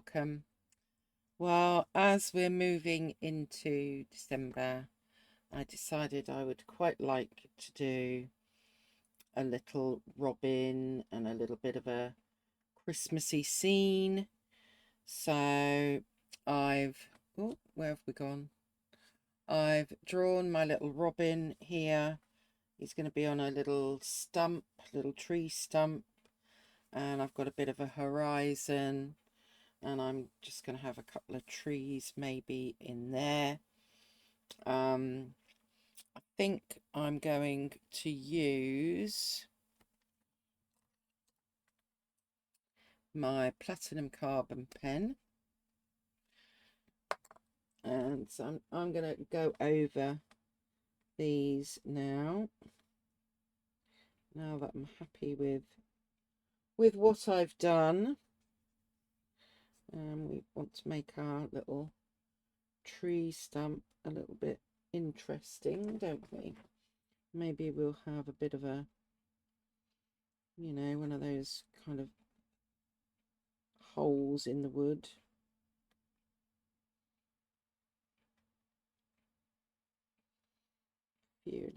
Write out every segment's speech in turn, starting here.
welcome. Well, as we're moving into December, I decided I would quite like to do a little robin and a little bit of a Christmassy scene. So where have we gone? I've drawn my little robin here. He's going to be on a little stump, little tree stump, and I've got a bit of a horizon, and I'm just going to have a couple of trees maybe in there. I think I'm going to use my platinum carbon pen, and so I'm going to go over these now that I'm happy with what I've done. We want to make our little tree stump a little bit interesting, don't we? Maybe we'll have a bit of a, one of those kind of holes in the wood. Few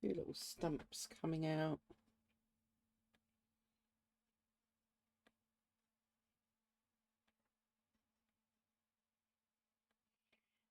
little stumps coming out.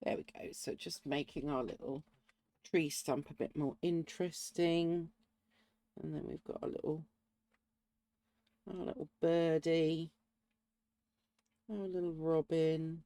There we go. So just making our little tree stump a bit more interesting. And then we've got our little birdie, our little robin.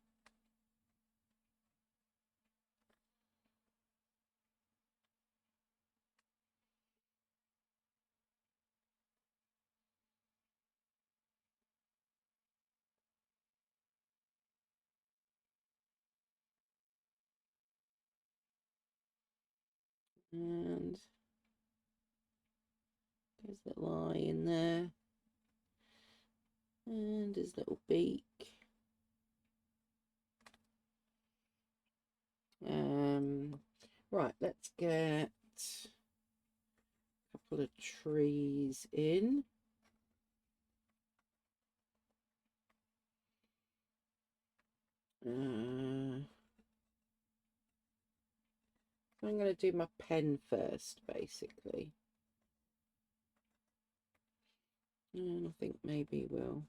And there's a little eye in there. And his little beak. Right, let's get a couple of trees in. I'm going to do my pen first, basically. And I think maybe we'll,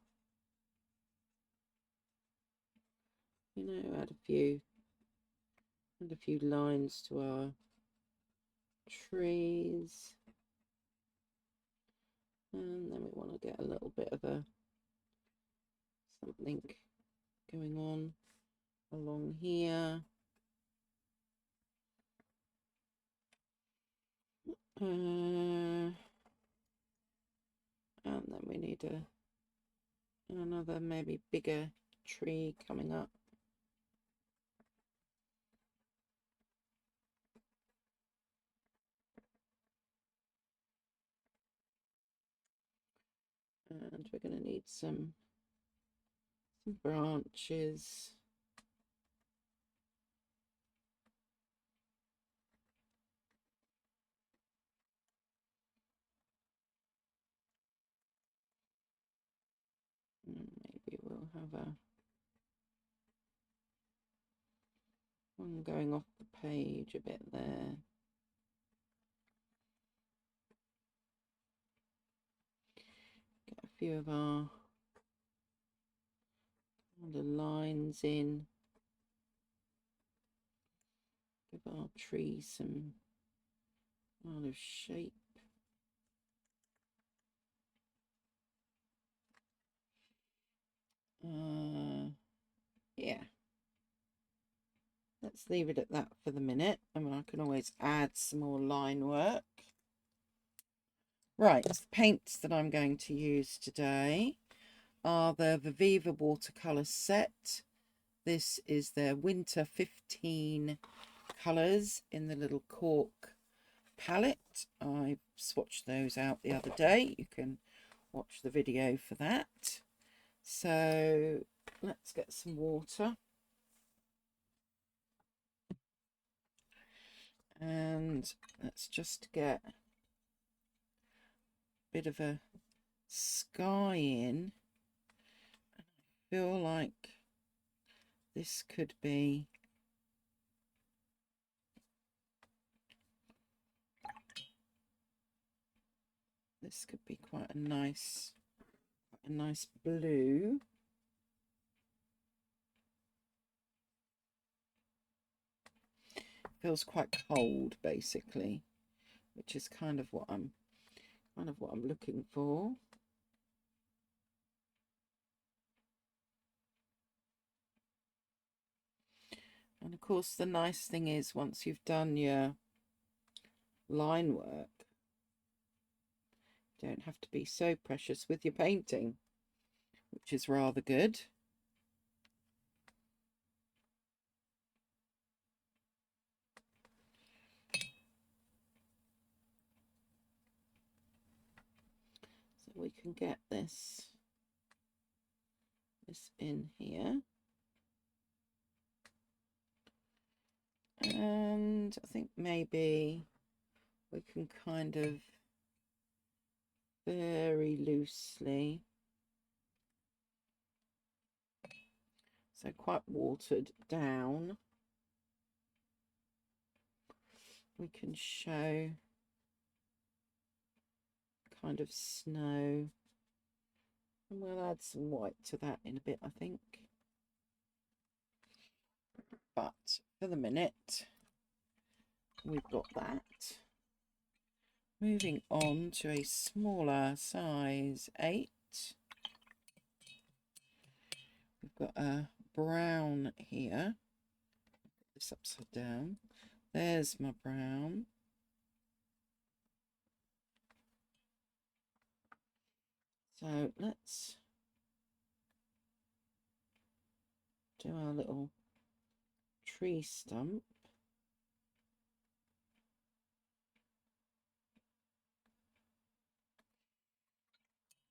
add a few lines to our trees. And then we want to get a little bit of something going on along here. And then we need another maybe bigger tree coming up. And we're going to need some branches. Maybe we'll have one going off the page a bit there. Get a few of our lines in. Give our tree some kind of shape. Yeah. Let's leave it at that for the minute. I mean, I can always add some more line work. Right, the paints that I'm going to use today are the Viviva watercolour set. This is their Winter 15 colours in the little cork palette. I swatched those out the other day. You can watch the video for that. So let's get some water. And let's just get a bit of a sky in. feel like this could be quite a nice blue. Feels quite cold, basically, which is kind of what I'm looking for. And of course, the nice thing is once you've done your line work, you don't have to be so precious with your painting, which is rather good. So we can get this in here. And I think maybe we can kind of very loosely, so quite watered down, we can show kind of snow, and we'll add some white to that in a bit, I think. But for the minute, we've got that. Moving on to a smaller size 8. We've got a brown here. Put this upside down. There's my brown. So let's do our little tree stump.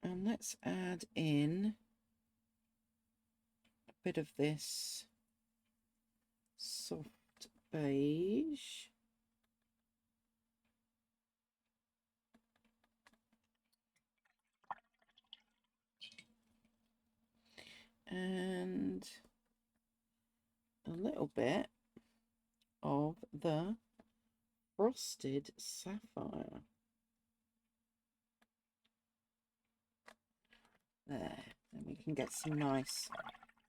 And let's add in a bit of this soft beige. And a little bit of the frosted sapphire. There, and we can get some nice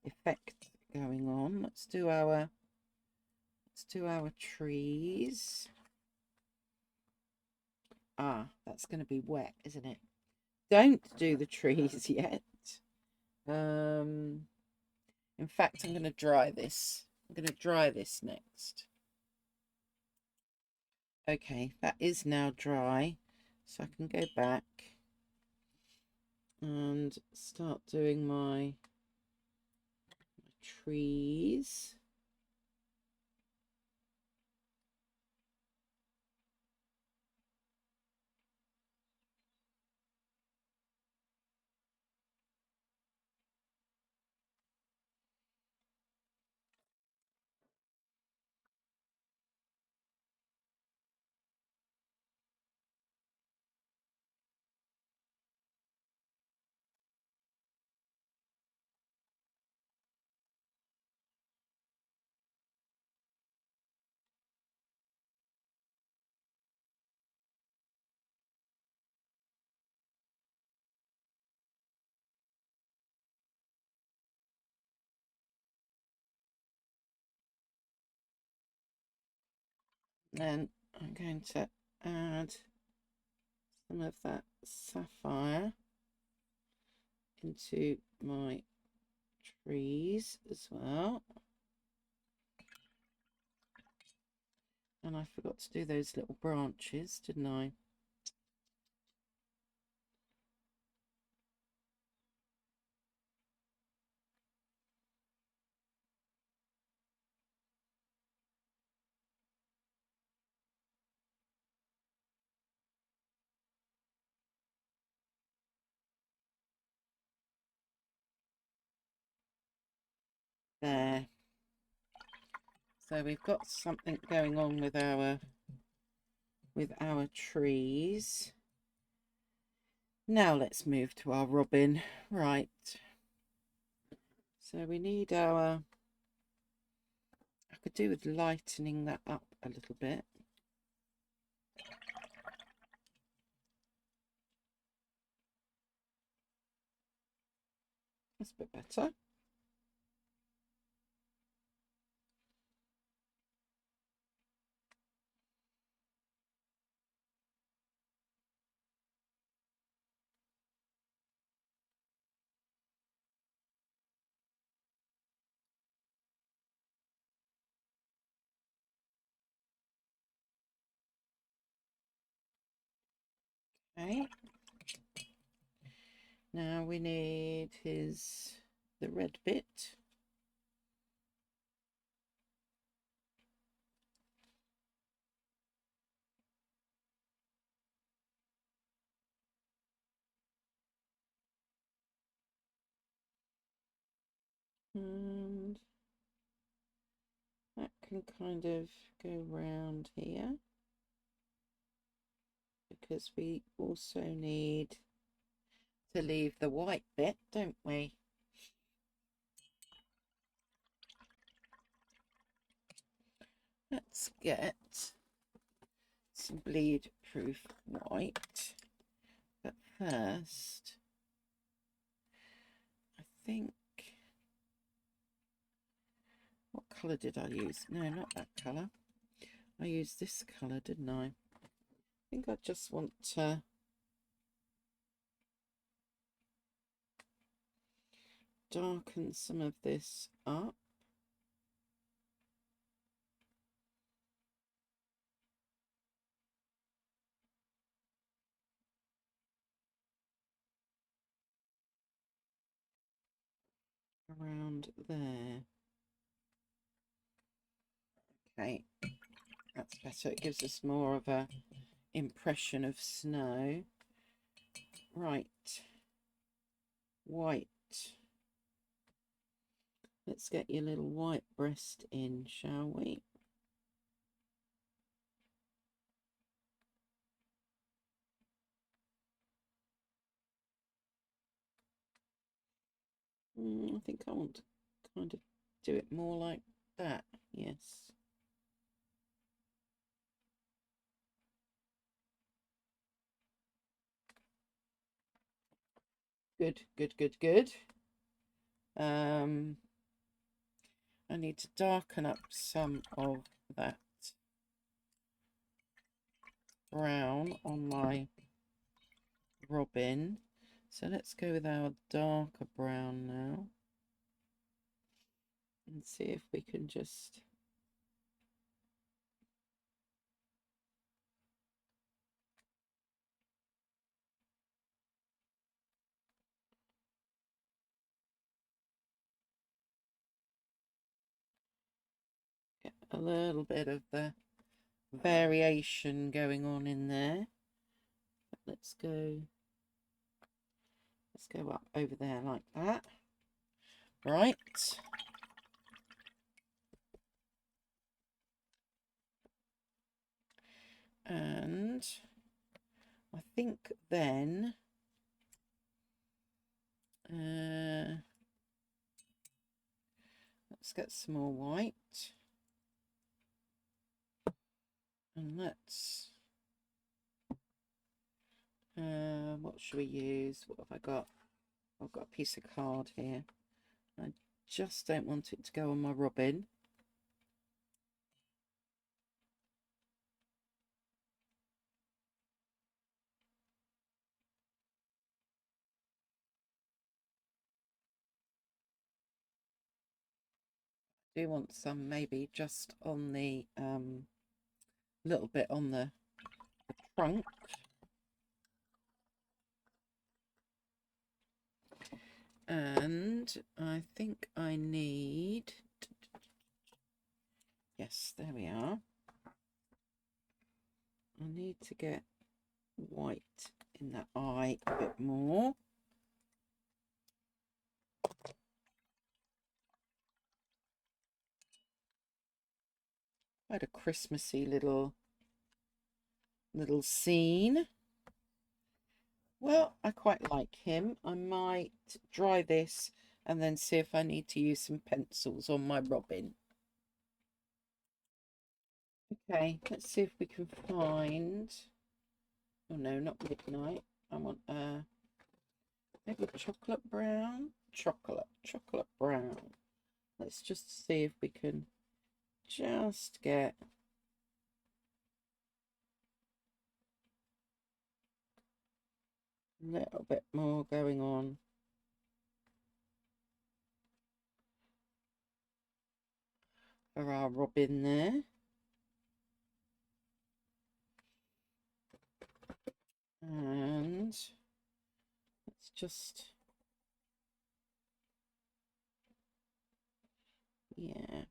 effect going on. Let's do our trees. Ah, that's going to be wet, isn't it? Don't do the trees yet. In fact, I'm going to dry this. I'm going to dry this next. Okay, that is now dry, so I can go back and start doing my trees. Then I'm going to add some of that sapphire into my trees as well. And I forgot to do those little branches, didn't I? There. So we've got something going on with our trees. Now let's move to our robin. Right. So we need our, I could do with lightening that up a little bit. That's a bit better. Okay. Now we need the red bit. And that can kind of go round here, because we also need to leave the white bit, don't we? Let's get some bleed proof white, but first I think, what colour did I use? No, not that colour. I used this colour, didn't I? I think I just want to darken some of this up. Around there. Okay, that's better. It gives us more of a impression of snow. Right, white. Let's get your little white breast in, shall we? I think I want to kind of do it more like that. Yes. Good, good, good, good. I need to darken up some of that brown on my robin. So let's go with our darker brown now and see if we can just get a little bit of the variation going on in there. Let's go up over there like that. Right. And I think then let's get some more white, and let's what should we use? What have I got? I've got a piece of card here. I just don't want it to go on my robin. I do want some maybe just on the little bit on the trunk. And I think I need, yes, there we are. I need to get white in that eye a bit more. Quite a Christmassy little scene. Well, I quite like him. I might dry this and then see if I need to use some pencils on my robin. Okay, let's see if we can find, oh no, not midnight. I want maybe chocolate brown. Chocolate brown. Let's just see if we can just get a little bit more going on. For our robin there. And let's just, yeah.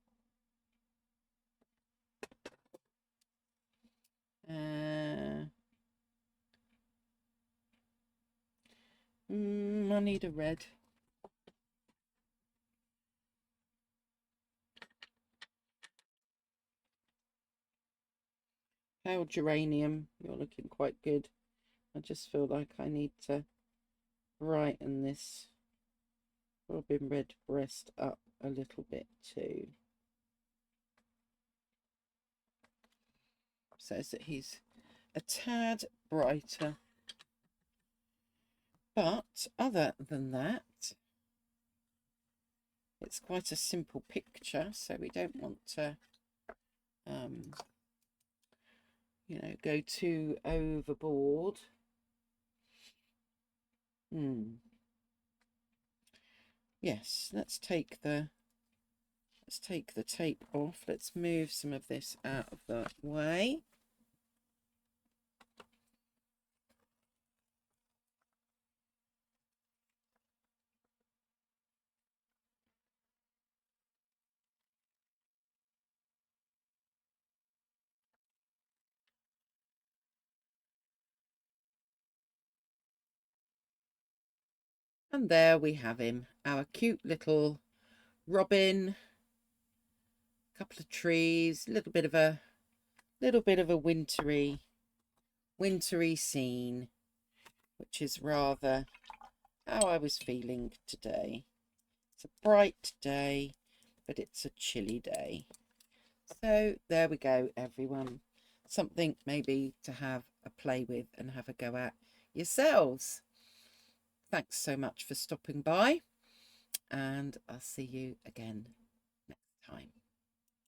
I need a red. Pale geranium, you're looking quite good. I just feel like I need to brighten this robin red breast up a little bit too, so that he's a tad brighter. But other than that, it's quite a simple picture, so we don't want to you know, go too overboard. Yes, let's take the tape off. Let's move some of this out of the way. And there we have him, our cute little robin. A couple of trees, a little bit of a wintry scene, which is rather how I was feeling today. It's a bright day, but it's a chilly day. So there we go, everyone. Something maybe to have a play with and have a go at yourselves. Thanks so much for stopping by, and I'll see you again next time.